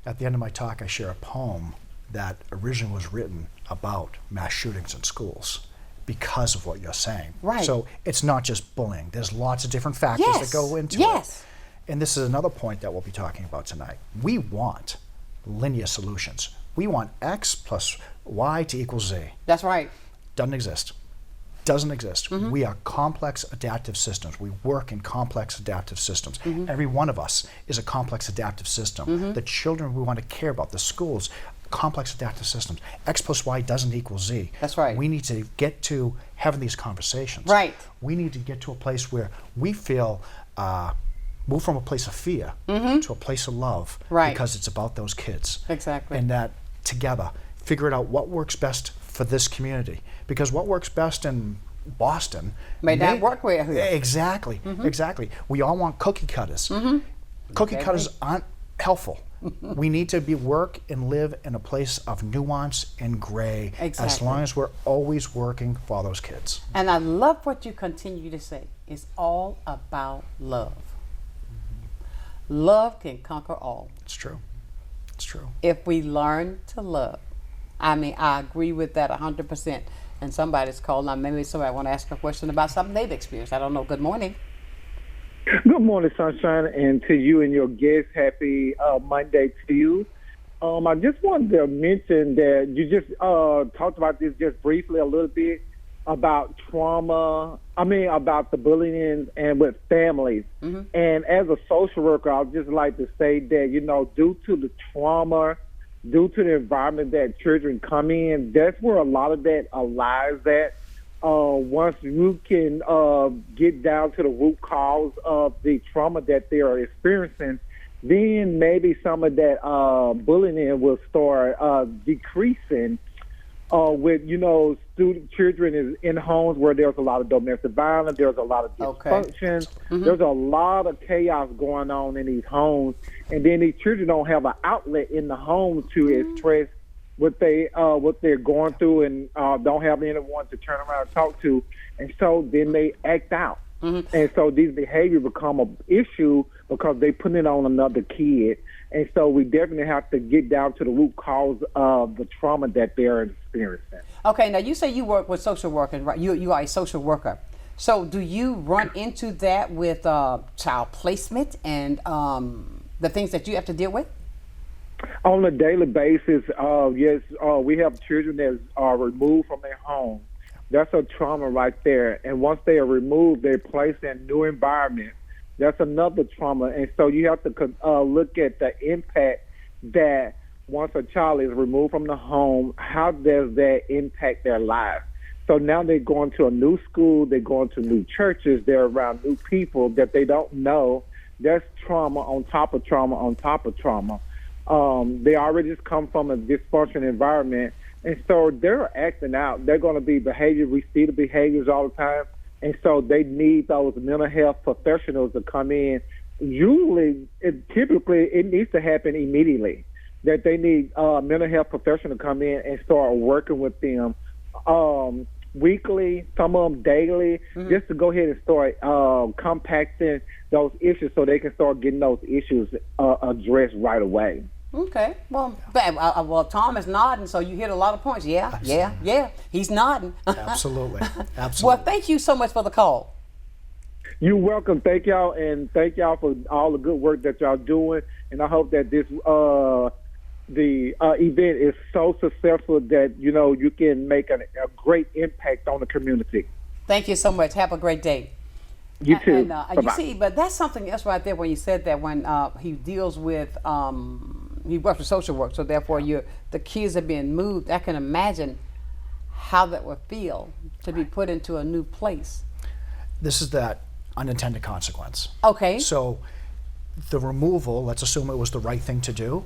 at the end of my talk, I share a poem that originally was written about mass shootings in schools because of what you're saying. Right. So it's not just bullying. There's lots of different factors that go into it. And this is another point that we'll be talking about tonight. We want linear solutions. We want X plus Y to equal Z. That's right. Doesn't exist. Doesn't exist. We are complex adaptive systems. We work in complex adaptive systems. Every one of us is a complex adaptive system. The children we want to care about, the schools, complex adaptive systems. X plus Y doesn't equal Z. That's right. We need to get to having these conversations. Right. We need to get to a place where we feel, move from a place of fear to a place of love. Right. Because it's about those kids. Exactly. And that together, figure it out what works best for this community. Because what works best in Boston may not work with here. Exactly, exactly. We all want cookie cutters. Cookie cutters aren't helpful. We need to work and live in a place of nuance and gray, as long as we're always working for those kids. And I love what you continue to say. It's all about love. Love can conquer all. It's true. It's true. If we learn to love. I mean, I agree with that 100%. And somebody's calling. Now, maybe somebody want to ask a question about something they've experienced. I don't know. Good morning. Good morning, Sonshine, and to you and your guests. Happy Monday to you. I just wanted to mention that you just talked about this just briefly a little bit about trauma. I mean, about the bullying and with families. And as a social worker, I'd just like to say that, you know, due to the trauma, due to the environment that children come in, that's where a lot of that lies at. Once you can get down to the root cause of the trauma that they are experiencing, then maybe some of that bullying will start decreasing. With, you know, children is in homes where there's a lot of domestic violence, there's a lot of dysfunction, there's a lot of chaos going on in these homes, and then these children don't have an outlet in the home to express what they're going through, and don't have anyone to turn around and talk to, and so then they act out. And so these behaviors become an issue because they put it on another kid. And so we definitely have to get down to the root cause of the trauma that they're experiencing. Okay, now you say you work with social workers, right? You are a social worker. So do you run into that with child placement and the things that you have to deal with? On a daily basis, yes, we have children that are removed from their home. That's a trauma right there. And once they are removed, they're placed in a new environment. That's another trauma. And so you have to look at the impact that once a child is removed from the home, how does that impact their life? So now they're going to a new school, they're going to new churches, they're around new people that they don't know. That's trauma on top of trauma on top of trauma. They already just come from a dysfunctional environment, and so they're acting out. They're going to be behavior. We see the behaviors all the time, and so they need those mental health professionals to come in. Usually, typically, it needs to happen immediately, that they need a mental health professional to come in and start working with them weekly, some of them daily, just to go ahead and start compacting those issues so they can start getting those issues addressed right away. Okay. Well, Tom is nodding, so you hit a lot of points. Yeah. He's nodding. Absolutely. Well, thank you so much for the call. You're welcome. Thank y'all, and thank y'all for all the good work that y'all doing. And I hope that this the event is so successful that you can make a great impact on the community. Thank you so much. Have a great day. You too. And you see, but that's something else right there when you said that when he deals with he works with social work, so therefore the kids are being moved. I can imagine how that would feel to be put into a new place. This is that unintended consequence. Okay. So the removal, let's assume it was the right thing to do.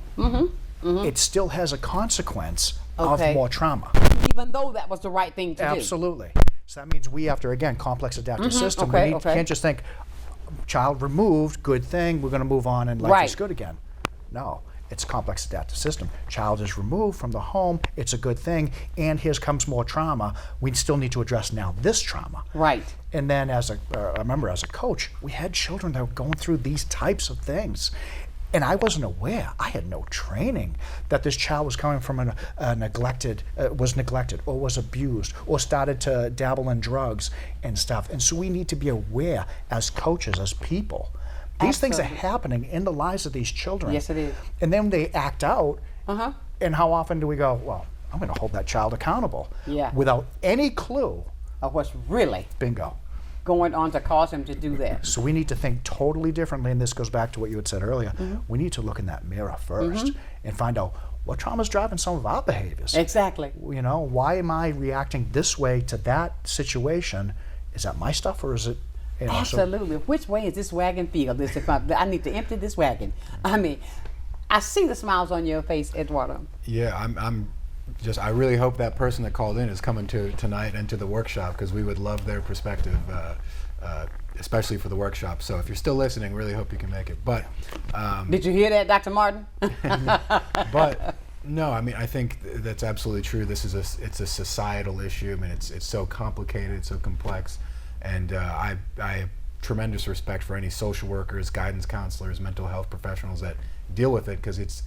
It still has a consequence of more trauma. Even though that was the right thing to do. Absolutely. So that means we have to, again, complex adaptive system. We can't just think, child removed, good thing, we're going to move on and life is good again. No, it's a complex adaptive system. Child is removed from the home, it's a good thing, and here comes more trauma. We still need to address now this trauma. Right. And then as I remember as a coach, we had children that were going through these types of things. And I wasn't aware, I had no training that this child was coming from was neglected, or was abused, or started to dabble in drugs and stuff. And so we need to be aware as coaches, as people. These things are happening in the lives of these children. Yes, it is. And then they act out, and how often do we go, well, I'm going to hold that child accountable without any clue of what's really going on to cause him to do that. So we need to think totally differently, and this goes back to what you had said earlier. We need to look in that mirror first and find out what trauma is driving some of our behaviors. Exactly. Why am I reacting this way to that situation? Is that my stuff, or is it? Absolutely. Which way is this wagon feel? I need to empty this wagon. I mean, I see the smiles on your face, Eduardo. Yeah, I really hope that person that called in is coming to tonight and to the workshop, because we would love their perspective, especially for the workshop. So if you're still listening, really hope you can make it. But did you hear that, Dr. Martin? But no, I mean, I think that's absolutely true. It's a societal issue. I mean, it's so complicated, it's so complex, and I have tremendous respect for any social workers, guidance counselors, mental health professionals that deal with it, because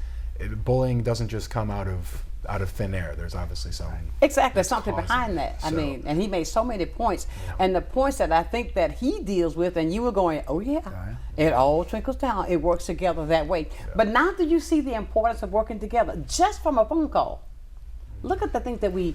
bullying doesn't just come out of thin air. There's obviously something. Exactly, something behind that. I mean, and he made so many points, and the points that I think that he deals with, and you were going, oh yeah, it all trickles down. It works together that way. But now that you see the importance of working together, just from a phone call, look at the things that we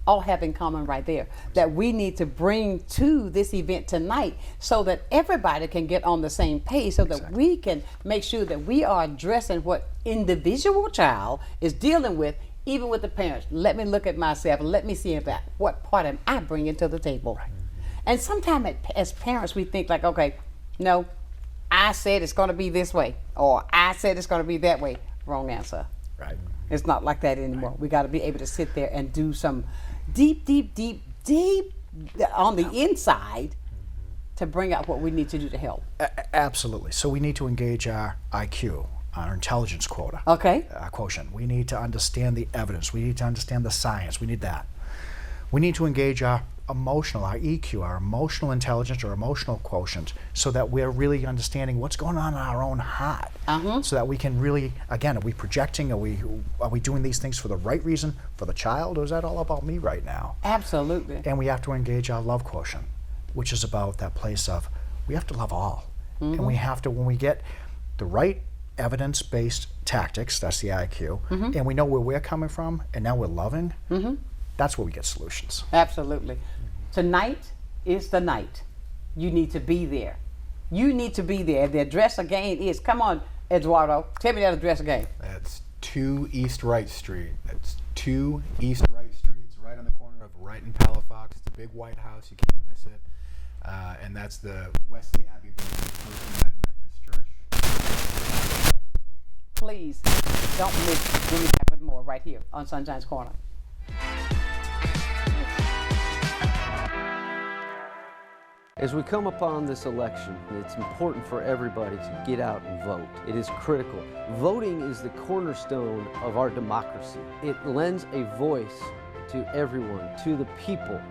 all have in common right there, that we need to bring to this event tonight, so that everybody can get on the same page, so that we can make sure that we are addressing what individual child is dealing with, even with the parents. Let me look at myself and let me see about what part am I bringing to the table. And sometimes as parents we think like, okay, no, I said it's going to be this way, or I said it's going to be that way. Wrong answer. Right. It's not like that anymore. We got to be able to sit there and do some deep on the inside to bring out what we need to do to help. Absolutely. So we need to engage our IQ, our intelligence quota. Quotient. We need to understand the evidence. We need to understand the science. We need that. We need to engage our emotional, our EQ, our emotional intelligence or emotional quotient, so that we're really understanding what's going on in our own heart. So that we can really, again, are we projecting? Are we doing these things for the right reason for the child, or is that all about me right now? Absolutely. And we have to engage our love quotient, which is about that place of we have to love all. And we have to, when we get the right evidence-based tactics, that's the IQ, and we know where we're coming from, and now we're loving, that's where we get solutions. Absolutely. Tonight is the night. You need to be there. You need to be there. The address again is, come on, Eduardo, tell me that address again. That's 2 East Wright Street. That's 2 East Wright Street. It's right on the corner of Wright and Palafox. It's a big white house. You can't miss it. And that's the Wesley Abbey building, First Methodist Church. Please don't miss. We'll be back with more right here on Sunshine's Corner. As we come upon this election, it's important for everybody to get out and vote. It is critical. Voting is the cornerstone of our democracy. It lends a voice to everyone, to the people,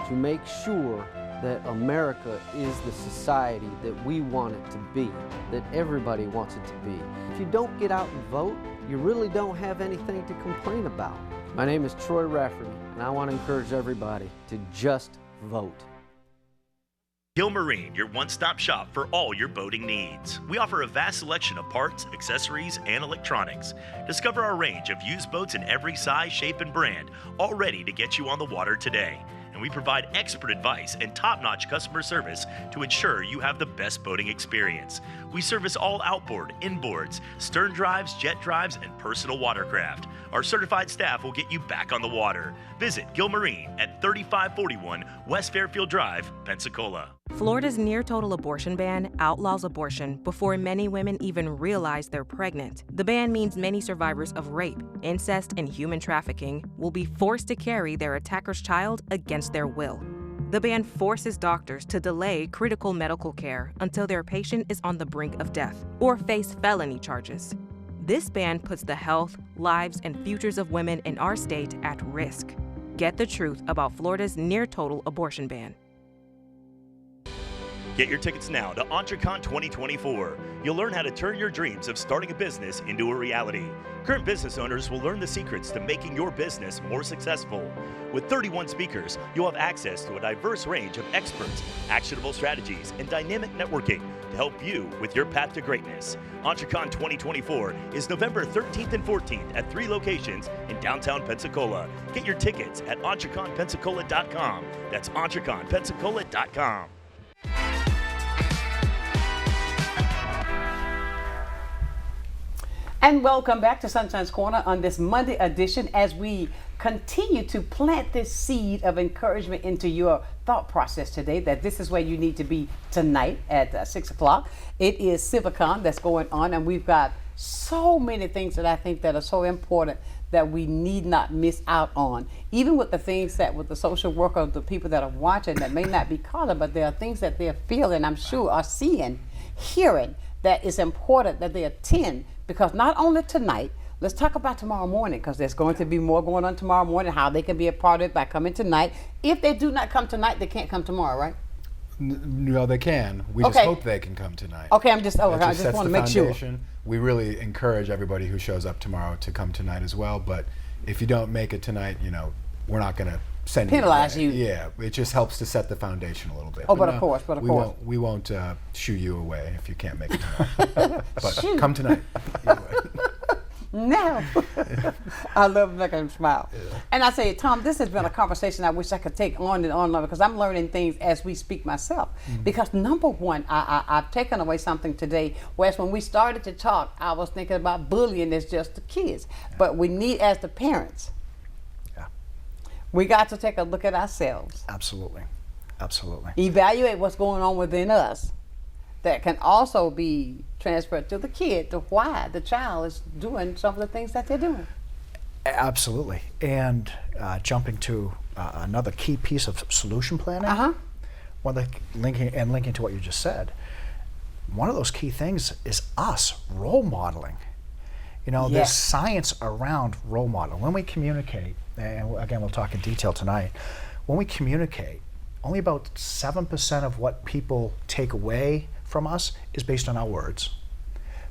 to make sure that America is the society that we want it to be, that everybody wants it to be. If you don't get out and vote, you really don't have anything to complain about. My name is Troy Rafferty, and I want to encourage everybody to just vote. Gilmarine, your one-stop shop for all your boating needs. We offer a vast selection of parts, accessories, and electronics. Discover our range of used boats in every size, shape, and brand, all ready to get you on the water today. And we provide expert advice and top-notch customer service to ensure you have the best boating experience. We service all outboard, inboards, stern drives, jet drives, and personal watercraft. Our certified staff will get you back on the water. Visit Gilmarine at 3541 West Fairfield Drive, Pensacola. Florida's near-total abortion ban outlaws abortion before many women even realize they're pregnant. The ban means many survivors of rape, incest, and human trafficking will be forced to carry their attacker's child against their will. The ban forces doctors to delay critical medical care until their patient is on the brink of death or face felony charges. This ban puts the health, lives, and futures of women in our state at risk. Get the truth about Florida's near-total abortion ban. Get your tickets now to EntreCon 2024. You'll learn how to turn your dreams of starting a business into a reality. Current business owners will learn the secrets to making your business more successful. With 31 speakers, you'll have access to a diverse range of experts, actionable strategies, and dynamic networking to help you with your path to greatness. EntreCon 2024 is November 13th and 14th at 3 locations in downtown Pensacola. Get your tickets at EntreConPensacola.com. That's EntreConPensacola.com. And welcome back to Sunshine's Corner on this Monday edition as we continue to plant this seed of encouragement into your thought process today, that this is where you need to be tonight at 6 o'clock. It is CIVICCOM that's going on, and we've got so many things that I think that are so important that we need not miss out on. Even with the things that with the social worker, the people that are watching that may not be calling, but there are things that they're feeling, I'm sure, are seeing, hearing, that is important that they attend. Because not only tonight, let's talk about tomorrow morning, because there's going to be more going on tomorrow morning, how they can be a part of it by coming tonight. If they do not come tonight, they can't come tomorrow, right? No, they can. We just hope they can come tonight. Okay, I just want to make sure. We really encourage everybody who shows up tomorrow to come tonight as well. But if you don't make it tonight, we're not going to penalize you. Yeah, it just helps to set the foundation a little bit. Oh, but of course. We won't shoo you away if you can't make it tonight. But come tonight. No. I love making them smile. Yeah. And I say, Tom, this has been a conversation I wish I could take on and on, because I'm learning things as we speak myself. Mm-hmm. Because number one, I've taken away something today, whereas when we started to talk, I was thinking about bullying as just the kids. Yeah. But we need, as the parents, we got to take a look at ourselves. Absolutely. Evaluate what's going on within us that can also be transferred to the kid, to why the child is doing some of the things that they're doing. Absolutely. And jumping to another key piece of solution planning, linking to what you just said, one of those key things is us role modeling. There's science around role modeling. When we communicate, and again, we'll talk in detail tonight, when we communicate, only about 7% of what people take away from us is based on our words.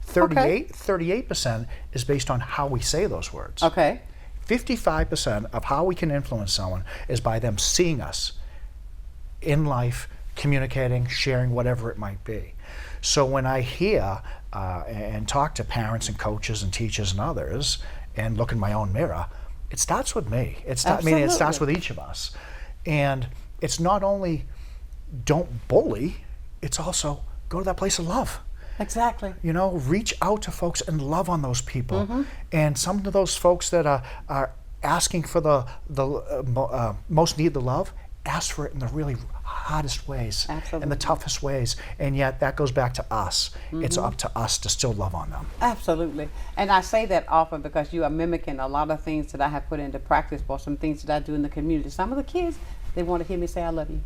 38% is based on how we say those words. 55% of how we can influence someone is by them seeing us in life, communicating, sharing, whatever it might be. So when I hear and talk to parents and coaches and teachers and others and look in my own mirror, it starts with me. It starts with each of us. And it's not only don't bully, it's also go to that place of love. Exactly. You know, reach out to folks and love on those people. And some of those folks that are asking for the most need the love, ask for it in the really hardest ways. Absolutely. In the toughest ways. And yet that goes back to us. It's up to us to still love on them. Absolutely. And I say that often because you are mimicking a lot of things that I have put into practice for some things that I do in the community. Some of the kids, they want to hear me say I love you.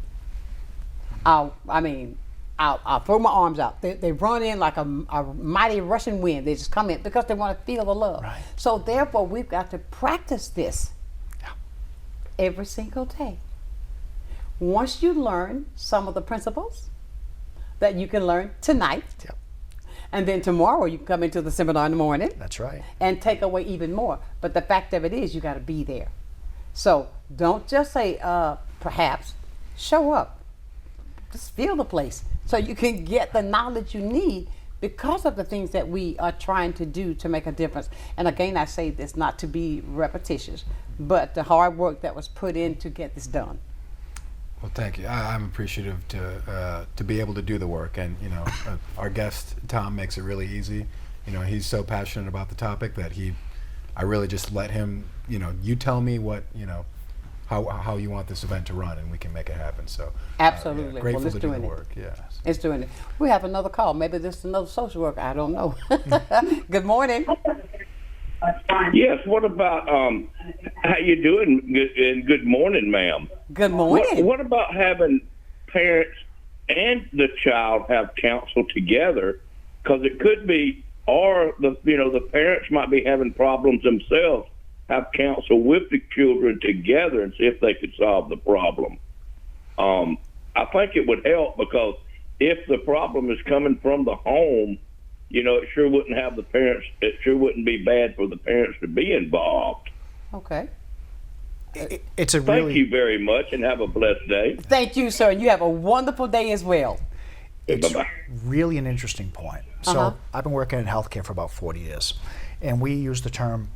I'll throw my arms out. They run in like a mighty rushing wind. They just come in because they want to feel the love. Right. So therefore, we've got to practice this every single day. Once you learn some of the principles that you can learn tonight, and then tomorrow you can come into the seminar in the morning. That's right. And take away even more. But the fact of it is, you got to be there. So don't just say perhaps. Show up. Just feel the place so you can get the knowledge you need because of the things that we are trying to do to make a difference. And again, I say this not to be repetitious, but the hard work that was put in to get this done. Well, thank you. I'm appreciative to be able to do the work, and our guest Tom makes it really easy. He's so passionate about the topic that I really just let him. You tell me what how you want this event to run, and we can make it happen. So absolutely, grateful well, it's to do doing the it. work. Yeah, it's doing it. We have another call. Maybe this is another social worker. I don't know. Good morning. Yes. What about how you doing? And good morning, ma'am. Good morning. What about having parents and the child have counsel together? Because it could be, or the parents might be having problems themselves. Have counsel with the children together and see if they could solve the problem. I think it would help because if the problem is coming from the home, it sure wouldn't have the parents. It sure wouldn't be bad for the parents to be involved. Okay. Thank you very much, and have a blessed day. Thank you, sir. You have a wonderful day as well. It's really an interesting point. So I've been working in healthcare for about 40 years, and we use the term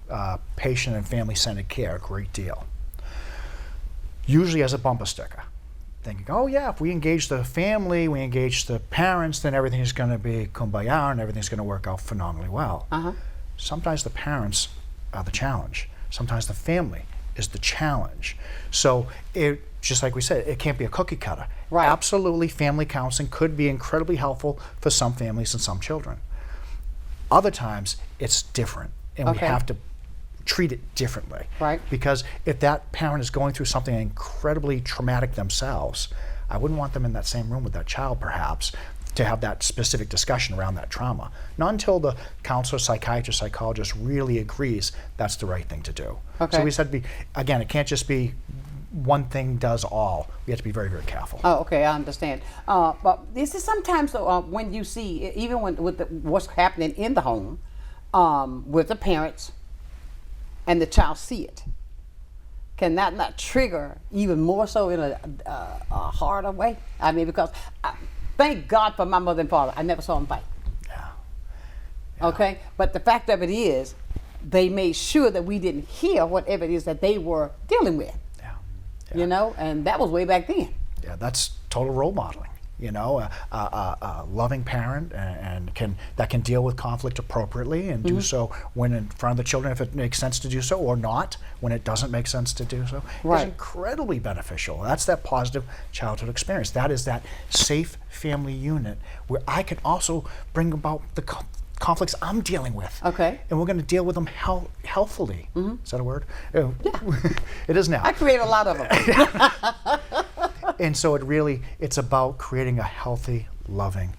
patient and family-centered care a great deal. Usually as a bumper sticker, thinking, oh yeah, if we engage the family, we engage the parents, then everything's going to be kumbaya and everything's going to work out phenomenally well. Sometimes the parents are the challenge. Sometimes the family is the challenge. So just like we said, it can't be a cookie cutter. Right. Absolutely, family counseling could be incredibly helpful for some families and some children. Other times, it's different, and we have to treat it differently. Right. Because if that parent is going through something incredibly traumatic themselves, I wouldn't want them in that same room with that child, perhaps, to have that specific discussion around that trauma. Not until the counselor, psychiatrist, psychologist really agrees that's the right thing to do. Okay. So we said, again, it can't just be one thing does all. We have to be very, very careful. Oh, okay, I understand. But this is sometimes when you see, even with what's happening in the home, with the parents and the child see it, can that not trigger even more so in a harder way? I mean, because thank God for my mother and father. I never saw them fight. Yeah. Okay? But the fact of it is, they made sure that we didn't hear whatever it is that they were dealing with. And that was way back then. Yeah, that's total role modeling. A loving parent and that can deal with conflict appropriately and do so when in front of the children if it makes sense to do so, or not when it doesn't make sense to do so. Right. It's incredibly beneficial. That's that positive childhood experience. That is that safe family unit where I can also bring about the conflicts I'm dealing with. Okay. And we're going to deal with them healthfully. Is that a word? Yeah. It is now. I create a lot of them. And so it's about creating a healthy, loving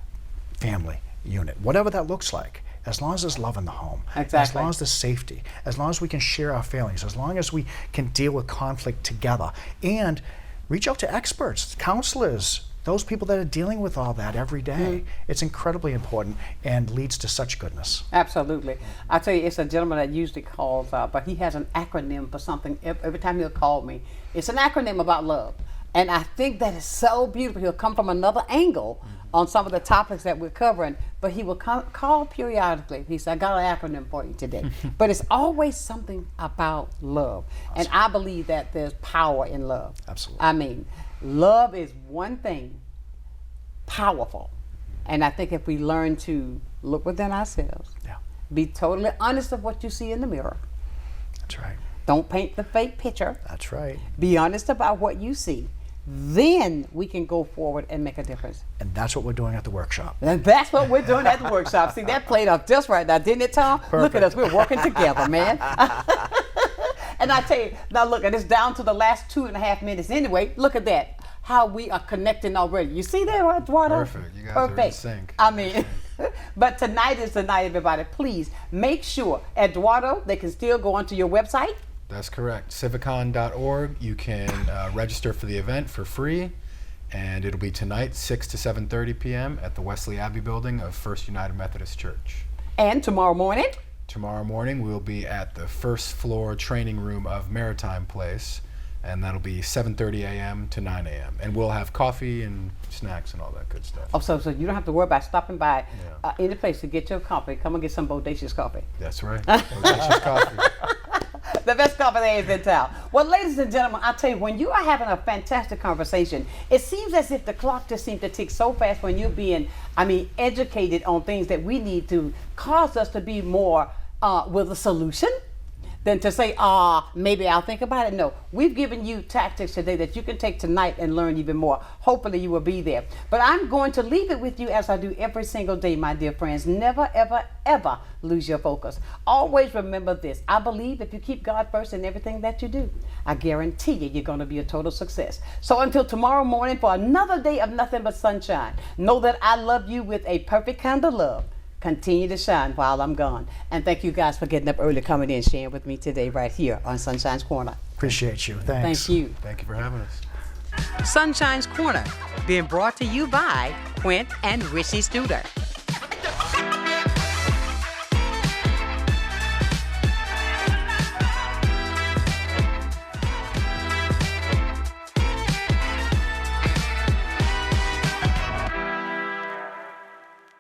family unit, whatever that looks like, as long as there's love in the home, exactly. As long as there's safety, as long as we can share our feelings, as long as we can deal with conflict together, and reach out to experts, counselors, those people that are dealing with all that every day. It's incredibly important and leads to such goodness. Absolutely. I tell you, it's a gentleman that usually calls, but he has an acronym for something every time he'll call me. It's an acronym about love. And I think that is so beautiful. He'll come from another angle on some of the topics that we're covering, but he will call periodically. He said, I got an acronym for you today. But it's always something about love. Awesome. And I believe that there's power in love. Absolutely. I mean, love is one thing, powerful. And I think if we learn to look within ourselves, be totally honest of what you see in the mirror. That's right. Don't paint the fake picture. That's right. Be honest about what you see. Then we can go forward and make a difference. And that's what we're doing at the workshop. And that's what we're doing at the workshop. See, that played off just right now, didn't it, Tom? Perfect. Look at us, we're working together, man. And I tell you, now look, and it's down to the last 2.5 minutes anyway. Look at that, how we are connecting already. You see that, Eduardo? Perfect, you guys are in sync. I mean, but tonight is the night, everybody. Please make sure, Eduardo, they can still go onto your website. That's correct. CIVICCOM.org. You can register for the event for free, and it'll be tonight, 6 to 7:30 p.m. at the Wesley Abbey building of First United Methodist Church. And tomorrow morning? Tomorrow morning, we'll be at the first floor training room of Maritime Place, and that'll be 7:30 a.m. to 9 a.m. And we'll have coffee and snacks and all that good stuff. Oh, so you don't have to worry about stopping by any place to get your coffee. Come and get some Bodacious coffee. That's right. Bodacious coffee. The best coffee there is in town. Well, ladies and gentlemen, I tell you, when you are having a fantastic conversation, it seems as if the clock just seems to tick so fast when you're being, educated on things that we need to cause us to be more with a solution than to say, maybe I'll think about it. No, we've given you tactics today that you can take tonight and learn even more. Hopefully you will be there. But I'm going to leave it with you as I do every single day, my dear friends. Never, ever, ever lose your focus. Always remember this. I believe if you keep God first in everything that you do, I guarantee you're going to be a total success. So until tomorrow morning for another day of nothing but sunshine, know that I love you with a perfect kind of love. Continue to shine while I'm gone. And thank you guys for getting up early, coming in, sharing with me today right here on Sunshine's Corner. Appreciate you. Thanks. Thank you. Thank you for having us. Sunshine's Corner, being brought to you by Quint and Richie Studer.